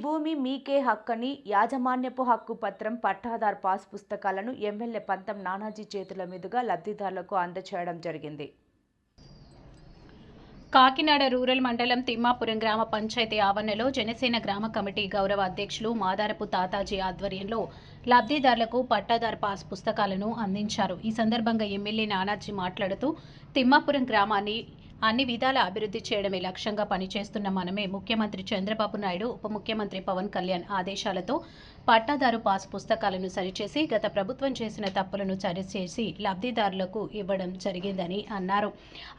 భూమి మీకే హక్కని యాజమాన్యపు హక్కు పత్రం పట్టాదార్ పాస్ పుస్తకాలను ఎమ్మెల్యే పంతం నానాజీ చేతుల మీదుగా లబ్ధిదారులకు అందజేయడం జరిగింది. కాకినాడ రూరల్ మండలం తిమ్మాపురం గ్రామ పంచాయతీ ఆవరణలో జనసేన గ్రామ కమిటీ గౌరవ అధ్యక్షులు మాదారపు తాతాజీ ఆధ్వర్యంలో లబ్ధిదారులకు పట్టాదార్ పాస్ పుస్తకాలను అందించారు. ఈ సందర్భంగా ఎమ్మెల్యే నానాజీ మాట్లాడుతూ తిమ్మాపురం గ్రామాన్ని అన్ని విధాల అభివృద్ధి చేయడమే లక్ష్యంగా పనిచేస్తున్న మనమే ముఖ్యమంత్రి చంద్రబాబు నాయుడు, ఉప ముఖ్యమంత్రి పవన్ కళ్యాణ్ ఆదేశాలతో పట్టాదారు పాస్ పుస్తకాలను సరిచేసి గత ప్రభుత్వం చేసిన తప్పులను సరిచేసి లబ్ధిదారులకు ఇవ్వడం జరిగిందని అన్నారు.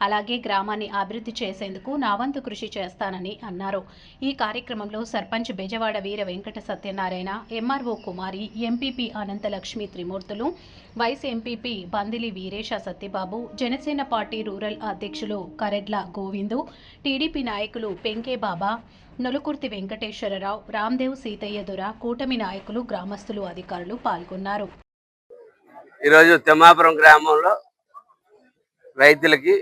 అలాగే గ్రామాన్ని అభివృద్ధి చేసేందుకు నా వంతు కృషి చేస్తానని అన్నారు. ఈ కార్యక్రమంలో sarpanch Bezawada Veera Venkata Satyanarayana, MRO Kumari, MPP Ananthalakshmi Trimurthulu, vice MPP Bandili Veeresa Satyababu, Janasena party rural అధ్యక్షులు కరెడ్ల గోవిందు, టీడీపీ నాయకులు పెంకే బాబా, నొలుకుర్తి వెంకటేశ్వరరావు, రామ్దేవ్ సీతయ్య దొర, కూటమి నాయకులు, గ్రామస్తులు, అధికారులు పాల్గొన్నారు. ఈరోజు తిమ్మాపురం గ్రామంలో రైతులకి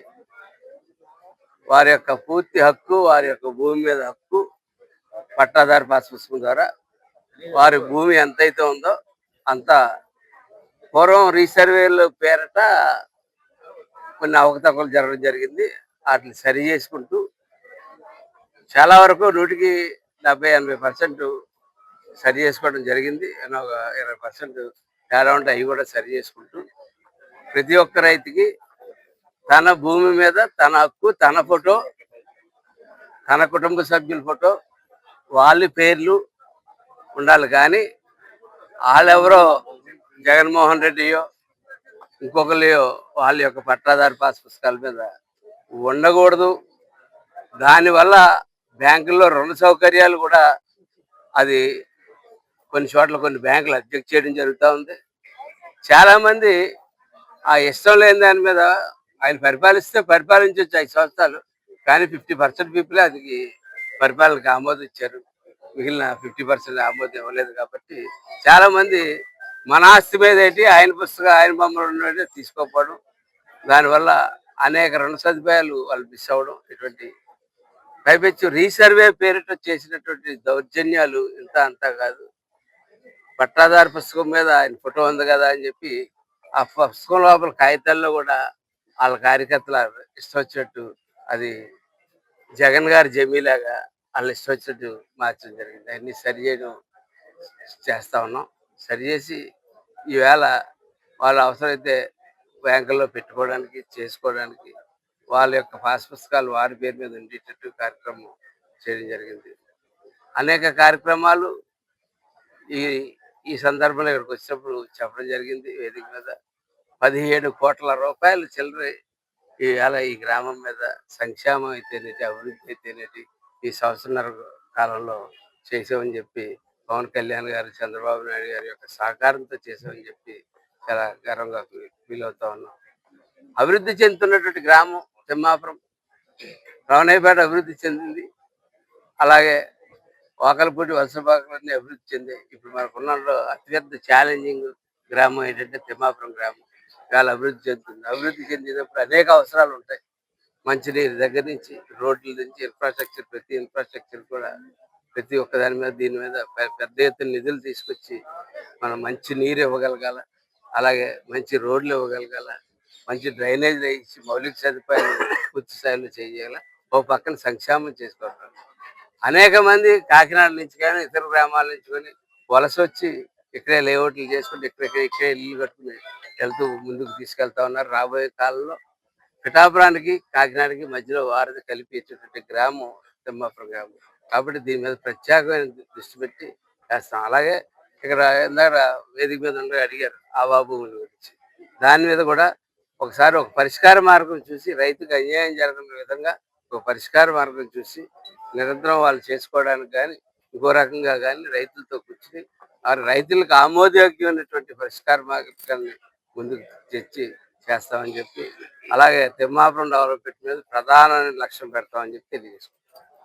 వారి యొక్క పూర్తి హక్కు, వారి యొక్క భూమి మీద హక్కు పట్టాదారు పాస్ పుస్తకం ద్వారా వారి భూమి ఎంతైతే ఉందో అంత పూర్వం రీసర్వేలు పేరట కొన్ని అవకతవకలు జరగడం జరిగింది. వాటిని సరి చేసుకుంటూ చాలా వరకు 100కి 70-80% సరి చేసుకోవడం జరిగింది. ఒక 20% తేడా ఉంటే అవి కూడా సరి చేసుకుంటూ ప్రతి ఒక్క రైతుకి తన భూమి మీద తన హక్కు, తన ఫోటో, తన కుటుంబ సభ్యుల ఫోటో, వాళ్ళ పేర్లు ఉండాలి. కానీ వాళ్ళెవరో జగన్మోహన్ రెడ్డియో ఇంకొకరియో వాళ్ళ యొక్క పట్టాదారు పాస్ పుస్తకాల మీద ఉండకూడదు. దానివల్ల బ్యాంకుల్లో రుణ సౌకర్యాలు కూడా అది కొన్ని చోట్ల కొన్ని బ్యాంకులు అబ్జెక్ట్ చేయడం జరుగుతూ ఉంది. చాలామంది ఆ ఇష్టం లేని దాని మీద ఆయన పరిపాలిస్తే పరిపాలించవచ్చు 5 సంవత్సరాలు, కానీ 50% పీపులే అది పరిపాలనకు ఆమోదం ఇచ్చారు. మిగిలిన 50% ఆమోదం ఇవ్వలేదు. కాబట్టి చాలామంది మన ఆస్తి మీద ఏంటి ఆయన పుస్తకం ఆయన బొమ్మలు ఉన్నట్టు తీసుకోకపోవడం, దానివల్ల అనేక రుణ సదుపాయాలు వాళ్ళు మిస్ అవ్వడం, ఇటువంటి పైపెచ్చు రీసర్వే పేరిట చేసినటువంటి దౌర్జన్యాలు ఇంత అంతా కాదు. పట్టాదారు పుస్తకం మీద ఆయన ఫోటో ఉంది కదా అని చెప్పి ఆ పుస్తకం లోపల కాగితాల్లో కూడా వాళ్ళ కార్యకర్తల ఇష్టం వచ్చినట్టు అది జగన్ గారి జమీలాగా వాళ్ళు ఇష్టం వచ్చినట్టు మార్చడం జరిగింది. అన్ని సరి చేయడం చేస్తా ఉన్నాం. సరిచేసి ఈవేళ వాళ్ళు అవసరమైతే బ్యాంకుల్లో పెట్టుకోవడానికి, చేసుకోవడానికి వాళ్ళ యొక్క పాస్ పుస్తకాలు వారి పేరు మీద ఉండేటట్టు కార్యక్రమం చేయడం జరిగింది. అనేక కార్యక్రమాలు ఈ ఈ సందర్భంలో ఇక్కడికి వచ్చినప్పుడు చెప్పడం జరిగింది. వేదిక మీద 17 కోట్ల రూపాయలు చిల్లర ఈవేళ ఈ గ్రామం మీద సంక్షేమం అయితేనేటి, అభివృద్ధి అయితేనేటి ఈ సంవత్సరాల కాలంలో చేసామని చెప్పి పవన్ కళ్యాణ్ గారు, చంద్రబాబు నాయుడు గారి యొక్క సహకారంతో చేసామని చెప్పి చాలా గర్వంగా ఫీల్ అవుతా ఉన్నాం. అభివృద్ధి చెందుతున్నటువంటి గ్రామం తిమ్మాపురం. రవణయ్యపేట అభివృద్ధి చెందింది. అలాగే వాకలపూడి, వలసపాకలన్నీ అభివృద్ధి చెందాయి. ఇప్పుడు మనకున్న అతిపెద్ద ఛాలెంజింగ్ గ్రామం ఏంటంటే తిమ్మాపురం గ్రామం. చాలా అభివృద్ధి చెందుతుంది. అభివృద్ధి చెందినప్పుడు అనేక అవసరాలు ఉంటాయి. మంచినీరు దగ్గర నుంచి, రోడ్ల నుంచి, ఇన్ఫ్రాస్ట్రక్చర్, ప్రతి ఇన్ఫ్రాస్ట్రక్చర్ కూడా ప్రతి ఒక్క దాని మీద దీని మీద పెద్ద ఎత్తున నిధులు తీసుకొచ్చి మనం మంచి నీరు ఇవ్వగలగాల, అలాగే మంచి రోడ్లు ఇవ్వగలగాల, మంచి డ్రైనేజ్ ఇచ్చి మౌలిక సదుపాయాలు పూర్తి స్థాయిలో చేయాలి. ఓ పక్కన సంక్షేమం చేసుకోవాలి. అనేక మంది కాకినాడ నుంచి కానీ ఇతర గ్రామాల నుంచి కానీ వలస వచ్చి ఇక్కడే లేఅవుట్లు చేసుకుంటే ఇక్కడే ఇల్లు కట్టుకుని వెళ్తూ ముందుకు తీసుకెళ్తా ఉన్నారు. రాబోయే కాలంలో పిఠాపురానికి, కాకినాడకి మధ్యలో వారధి కలిపి ఇచ్చేటువంటి గ్రామం తిమ్మాపురం గ్రామం. కాబట్టి దీని మీద ప్రత్యేకమైన దృష్టి పెట్టి చేస్తాం. అలాగే ఇక్కడ ఇందాక వేదిక మీద ఉండే అడిగారు ఆవా భూముల గురించి. దాని మీద కూడా ఒకసారి ఒక పరిష్కార మార్గం చూసి, రైతుకు అన్యాయం జరగని విధంగా ఒక పరిష్కార మార్గం చూసి నిరంతరం వాళ్ళు చేసుకోవడానికి కానీ ఇంకో రకంగా కానీ రైతులతో కూర్చుని రైతులకు ఆమోదయోగ్యమైనటువంటి పరిష్కార మార్గాన్ని ముందుకు తెచ్చి చేస్తామని చెప్పి, అలాగే తిమ్మాపురం డెవలప్మెంట్ మీద ప్రధాన లక్ష్యం పెడతామని చెప్పి తెలియజేసుకుంటాం.